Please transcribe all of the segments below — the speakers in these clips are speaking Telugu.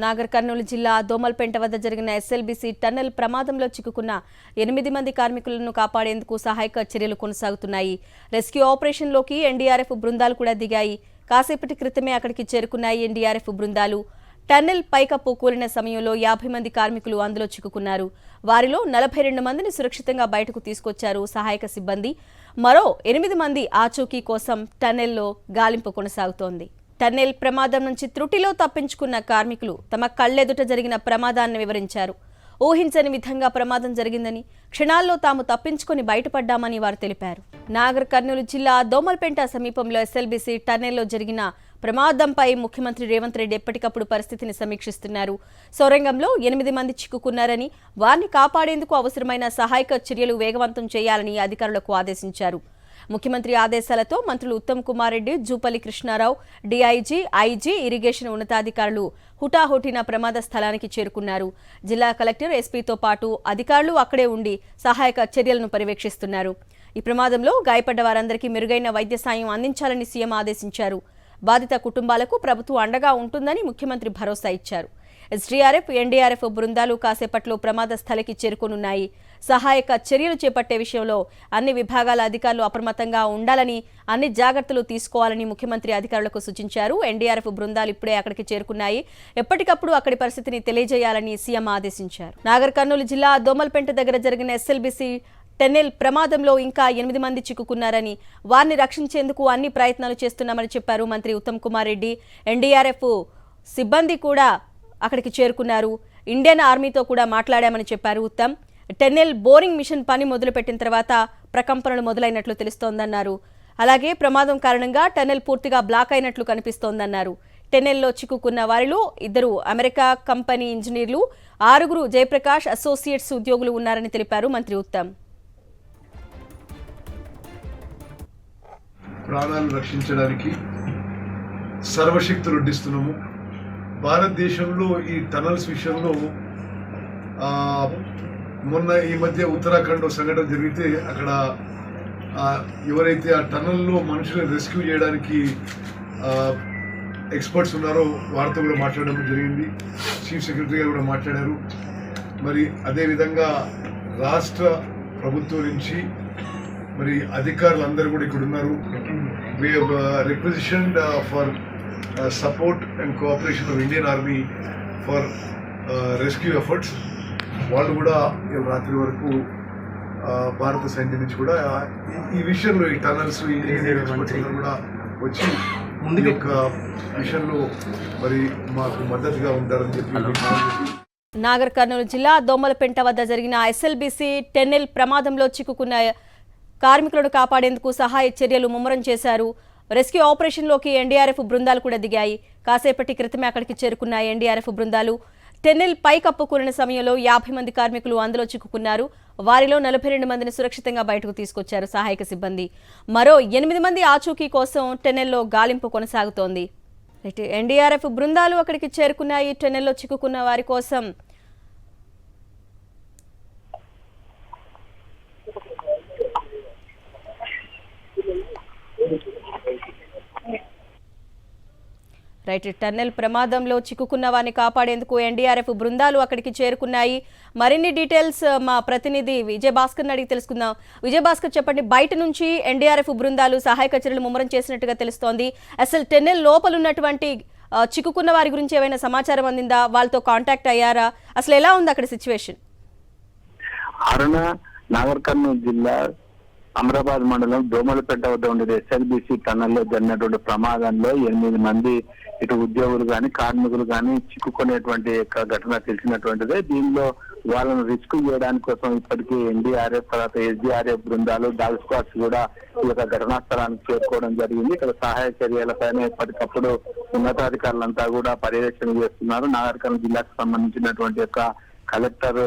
నాగర్ కర్నూలు జిల్లా దోమల్పేంట వద్ద జరిగిన ఎస్ఎల్బీసీ టన్నెల్ ప్రమాదంలో చిక్కుకున్న 8 మంది కార్మికులను కాపాడేందుకు సహాయక చర్యలు కొనసాగుతున్నాయి. రెస్క్యూ ఆపరేషన్లోకి ఎన్డీఆర్ఎఫ్ బృందాలు కూడా దిగాయి. కాసేపటి క్రితమే అక్కడికి చేరుకున్నాయి ఎన్డీఆర్ఎఫ్ బృందాలు. టన్నెల్ పైకప్పు కూలిన సమయంలో 50 మంది కార్మికులు అందులో చిక్కుకున్నారు. వారిలో 42 మందిని సురక్షితంగా బయటకు తీసుకొచ్చారు సహాయక సిబ్బంది. మరో 8 మంది ఆచూకీ కోసం టన్నెల్లో గాలింపు కొనసాగుతోంది. టన్నెల్ ప్రమాదం నుంచి త్రుటిలో తప్పించుకున్న కార్మికులు తమ కళ్లెదుట జరిగిన ప్రమాదాన్ని వివరించారు. ఊహించని విధంగా ప్రమాదం జరిగిందని, క్షణాల్లో తాము తప్పించుకుని బయటపడ్డామని వారు తెలిపారు. నాగర్ కర్నూలు జిల్లా దోమల్పేంట సమీపంలో ఎస్ఎల్బీసీ టన్నెల్లో జరిగిన ప్రమాదంపై ముఖ్యమంత్రి రేవంత్ రెడ్డి ఎప్పటికప్పుడు పరిస్థితిని సమీక్షిస్తున్నారు. సొరంగంలో 8 మంది చిక్కుకున్నారని, వారిని కాపాడేందుకు అవసరమైన సహాయక చర్యలు వేగవంతం చేయాలని అధికారులకు ఆదేశించారు. ముఖ్యమంత్రి ఆదేశాలతో మంత్రులు Uttam Kumar Reddy, Jupally Krishna Rao, DIG, IG, irrigation ఉన్నతాధికారులు హుటాహుటిన ప్రమాద స్థలానికి చేరుకున్నారు. జిల్లా కలెక్టర్, ఎస్పీతో పాటు అధికారులు అక్కడే ఉండి సహాయక చర్యలను పర్యవేక్షిస్తున్నారు. ఈ ప్రమాదంలో గాయపడ్డ వారందరికీ మెరుగైన వైద్య సాయం అందించాలని సీఎం ఆదేశించారు. బాధిత కుటుంబాలకు ప్రభుత్వం అండగా ఉంటుందని ముఖ్యమంత్రి భరోసా ఇచ్చారు. ఎస్డీఆర్ఎఫ్, ఎన్డీఆర్ఎఫ్ బృందాలు కాసేపట్లో ప్రమాద స్థలికి చేరుకోనున్నాయి. సహాయక చర్యలు చేపట్టే విషయంలో అన్ని విభాగాల అధికారులు అప్రమత్తంగా ఉండాలని, అన్ని జాగ్రత్తలు తీసుకోవాలని ముఖ్యమంత్రి అధికారులకు సూచించారు. ఎన్డీఆర్ఎఫ్ బృందాలు ఇప్పుడే అక్కడికి చేరుకున్నాయి. ఎప్పటికప్పుడు అక్కడి పరిస్థితిని తెలియజేయాలని సీఎం ఆదేశించారు. నాగర్ కర్నూలు జిల్లా దోమల్పేంట దగ్గర జరిగిన ఎస్ఎల్బీసీ టన్నెల్ ప్రమాదంలో ఇంకా 8 మంది చిక్కుకున్నారని, వారిని రక్షించేందుకు అన్ని ప్రయత్నాలు చేస్తున్నామని చెప్పారు మంత్రి ఉత్తమ్ కుమార్ రెడ్డి. ఎన్డీఆర్ఎఫ్ సిబ్బంది కూడా అక్కడికి చేరుకున్నారు. ఇండియన్ ఆర్మీతో కూడా మాట్లాడామని చెప్పారు ఉత్తమ్. టన్నెల్ బోరింగ్ మిషన్ పని మొదలుపెట్టిన తర్వాత ప్రకంపనలు మొదలైనట్లు తెలుస్తోందన్నారు. అలాగే ప్రమాదం కారణంగా టన్నెల్ పూర్తిగా బ్లాక్ అయినట్లు కనిపిస్తోందన్నారు. టన్నెల్లో చిక్కుకున్న వారిలో 2 అమెరికా కంపెనీ ఇంజనీర్లు, 6 జయప్రకాష్ అసోసియేట్స్ ఉద్యోగులు ఉన్నారని తెలిపారు మంత్రి ఉత్తమ్. ప్రాణాలను రక్షించడానికి సర్వశక్తులు వడ్డిస్తున్నాము. భారతదేశంలో ఈ టనల్స్ విషయంలో మొన్న ఈ మధ్య ఉత్తరాఖండ్ సంఘటన జరిగితే అక్కడ ఎవరైతే ఆ టనల్లో మనుషులను రెస్క్యూ చేయడానికి ఎక్స్పర్ట్స్ ఉన్నారో వారితో కూడా మాట్లాడడం జరిగింది. చీఫ్ సెక్రటరీ గారు కూడా మాట్లాడారు. మరి అదేవిధంగా రాష్ట్ర ప్రభుత్వం నుంచి మరి అధికారులు అందరూ కూడా ఇక్కడ ఉన్నారు. we have requisitioned for support and cooperation of Indian Army for rescue efforts. వాళ్ళు కూడా రాత్రి వరకు భారత సైన్యం నుంచి కూడా ఈ విషయంలో ఈ టనల్స్ కూడా వచ్చి ముందు యొక్క విషయంలో మరి మాకు మద్దతుగా ఉంటారని చెప్పి. నాగర్ కర్నూలు జిల్లా దోమలపెంట వద్ద జరిగిన ఎస్ఎల్బీసీ టన్నెల్ ప్రమాదంలో చిక్కుకున్న కార్మికులను కాపాడేందుకు సహాయ చర్యలు ముమ్మరం చేశారు. రెస్క్యూ ఆపరేషన్లోకి ఎన్డీఆర్ఎఫ్ బృందాలు కూడా దిగాయి. కాసేపటి క్రితమే అక్కడికి చేరుకున్న ఎన్డీఆర్ఎఫ్ బృందాలు టన్నెల్ పైకప్పు కూలిన సమయంలో 50 మంది కార్మికులు అందులో చిక్కుకున్నారు. వారిలో 42 మందిని సురక్షితంగా బయటకు తీసుకొచ్చారు సహాయక సిబ్బంది. మరో 8 మంది ఆచూకీ కోసం టన్నెల్లో గాలింపు కొనసాగుతోంది. ఎన్డీఆర్ఎఫ్ బృందాలు అక్కడికి చేరుకున్నాయి. టన్నెల్లో చిక్కుకున్న వారి కోసం టన్నెల్ ప్రమాదంలో చిక్కుకున్న వారిని కాపాడేందుకు ఎన్డీఆర్ఎఫ్ బృందాలు అక్కడికి చేరుకున్నాయి. మరిన్ని డీటెయిల్స్ మా ప్రతినిధి విజయభాస్కర్ అడిగి తెలుసుకుందాం. విజయభాస్కర్, చెప్పండి, బయట నుంచి ఎన్డీఆర్ఎఫ్ బృందాలు సహాయక చర్యలు ముమ్మరం చేసినట్టుగా తెలుస్తోంది. అసలు టన్నెల్ లోపల ఉన్నటువంటి చిక్కుకున్న వారి గురించి ఏమైనా సమాచారం అందిందా? వాళ్ళతో కాంటాక్ట్ అయ్యారా? అసలు ఎలా ఉంది అక్కడ సిచ్యువేషన్? నాగర్ కర్నూలు జిల్లా అమరాబాద్ మండలం దోమలపేట వద్ద ఉండే ఎస్ఎల్బీసీ టన్నల్లో జరిగినటువంటి ప్రమాదంలో 8 మంది ఇటు ఉద్యోగులు కానీ కార్మికులు కానీ చిక్కుకునేటువంటి ఘటన తెలిసినటువంటిదే. దీనిలో వాళ్ళను రెస్క్యూ చేయడానికి కోసం ఇప్పటికీ ఎన్డీఆర్ఎఫ్ తర్వాత ఎస్డీఆర్ఎఫ్ బృందాలు, డాగ్ స్క్వాడ్స్ కూడా ఈ యొక్క ఘటనా స్థలానికి చేరుకోవడం జరిగింది. ఇక్కడ సహాయ చర్యలపైన ఎప్పటికప్పుడు ఉన్నతాధికారులంతా కూడా పర్యవేక్షణ చేస్తున్నారు. నాగర్ కర్నూలు జిల్లాకు సంబంధించినటువంటి యొక్క కలెక్టర్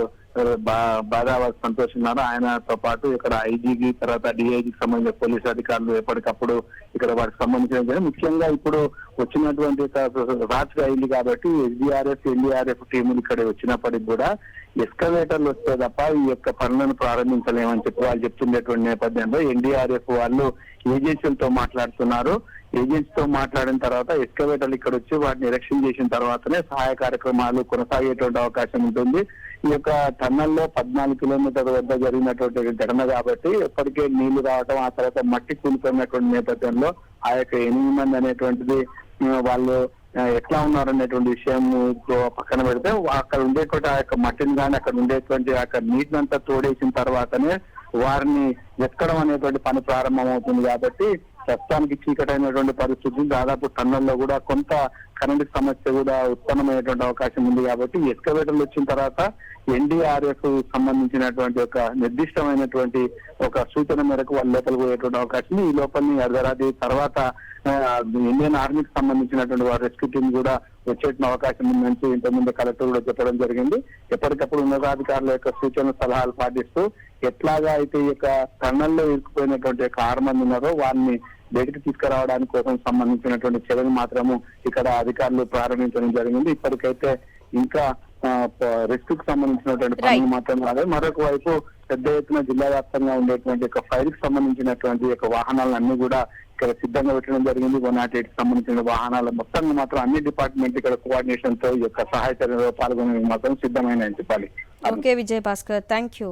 బాదావాద్ సంతోష్ ఉన్నారు. ఆయనతో పాటు ఇక్కడ ఐజీకి తర్వాత డిఐజీకి సంబంధించిన పోలీసు అధికారులు ఎప్పటికప్పుడు ఇక్కడ వాటికి సంబంధించిన ముఖ్యంగా ఇప్పుడు వచ్చినటువంటి రాత్రి అయింది కాబట్టి ఎస్డీఆర్ఎఫ్, ఎన్డీఆర్ఎఫ్ టీములు ఇక్కడ వచ్చినప్పటికి కూడా ఎస్కలేటర్లు వస్తే తప్ప ఈ యొక్క పనులను ప్రారంభించలేమని చెప్పి వాళ్ళు చెప్తుండేటువంటి నేపథ్యంలో ఎన్డీఆర్ఎఫ్ వాళ్ళు ఏజెన్సీలతో మాట్లాడుతున్నారు. ఏజెన్సీతో మాట్లాడిన తర్వాత ఎస్కవేటర్లు ఇక్కడ వచ్చి వాటిని ఎరెక్షన్ చేసిన తర్వాతనే సహాయ కార్యక్రమాలు కొనసాగేటువంటి అవకాశం ఉంటుంది. ఈ యొక్క టన్నల్లో 14 కిలోమీటర్ల వద్ద జరిగినటువంటి ఘటన కాబట్టి ఎప్పటికే నీళ్లు రావడం, ఆ తర్వాత మట్టి కూలిపోయినటువంటి నేపథ్యంలో ఆ యొక్క 8 మంది అనేటువంటిది వాళ్ళు ఎట్లా ఉన్నారనేటువంటి విషయం పక్కన పెడితే అక్కడ ఉండేటువంటి ఆ యొక్క మట్టిని కానీ అక్కడ ఉండేటువంటి ఆ యొక్క నీటిని అంతా తోడేసిన తర్వాతనే వారిని ఎక్కడం అనేటువంటి పని ప్రారంభమవుతుంది. కాబట్టి ప్రస్తుతానికి చీకటైనటువంటి పరిస్థితి, దాదాపు టన్నల్లో కూడా కొంత కరెంటు సమస్య కూడా ఉత్పన్నమయ్యేటువంటి అవకాశం ఉంది. కాబట్టి ఎస్కవేటర్లు వచ్చిన తర్వాత ఎన్డీఆర్ఎఫ్ సంబంధించినటువంటి ఒక నిర్దిష్టమైనటువంటి ఒక సూచన మేరకు వాళ్ళు లోపలికి పోయేటువంటి అవకాశం ఉంది. ఈ లోపలిని అర్ధరాత్రి తర్వాత ఇండియన్ ఆర్మీకి సంబంధించినటువంటి వారి రెస్క్యూ టీం కూడా వచ్చేటువంటి అవకాశం ఉందని ఇంతకుముందు కలెక్టర్ కూడా చెప్పడం జరిగింది. ఎప్పటికప్పుడు ఉన్నతాధికారుల యొక్క సూచన సలహాలు పాటిస్తూ ఎట్లాగా అయితే ఈ యొక్క టన్నల్లో ఇరుక్కుపోయినటువంటి యొక్క 6 మంది ఉన్నారో వారిని బయటికి తీసుకురావడానికి కోసం సంబంధించినటువంటి చర్యలు మాత్రము ఇక్కడ అధికారులు ప్రారంభించడం జరిగింది. ఇప్పటికైతే ఇంకా రెస్క్యూకి సంబంధించినటువంటి పనులు మాత్రం కాదు. మరొక వైపు పెద్ద ఎత్తున జిల్లా వ్యాప్తంగా ఉండేటువంటి యొక్క ఫైర్ కి సంబంధించినటువంటి యొక్క వాహనాలన్నీ కూడా ఇక్కడ సిద్ధంగా పెట్టడం జరిగింది. 108 సంబంధించిన వాహనాలు మొత్తంగా మాత్రం అన్ని డిపార్ట్మెంట్ ఇక్కడ కోఆర్డినేషన్ తో ఈ యొక్క సహాయ చర్యలో పాల్గొనే మాత్రం సిద్ధమైన చెప్పాలి. Okay Vijay Bhaskar, thank you.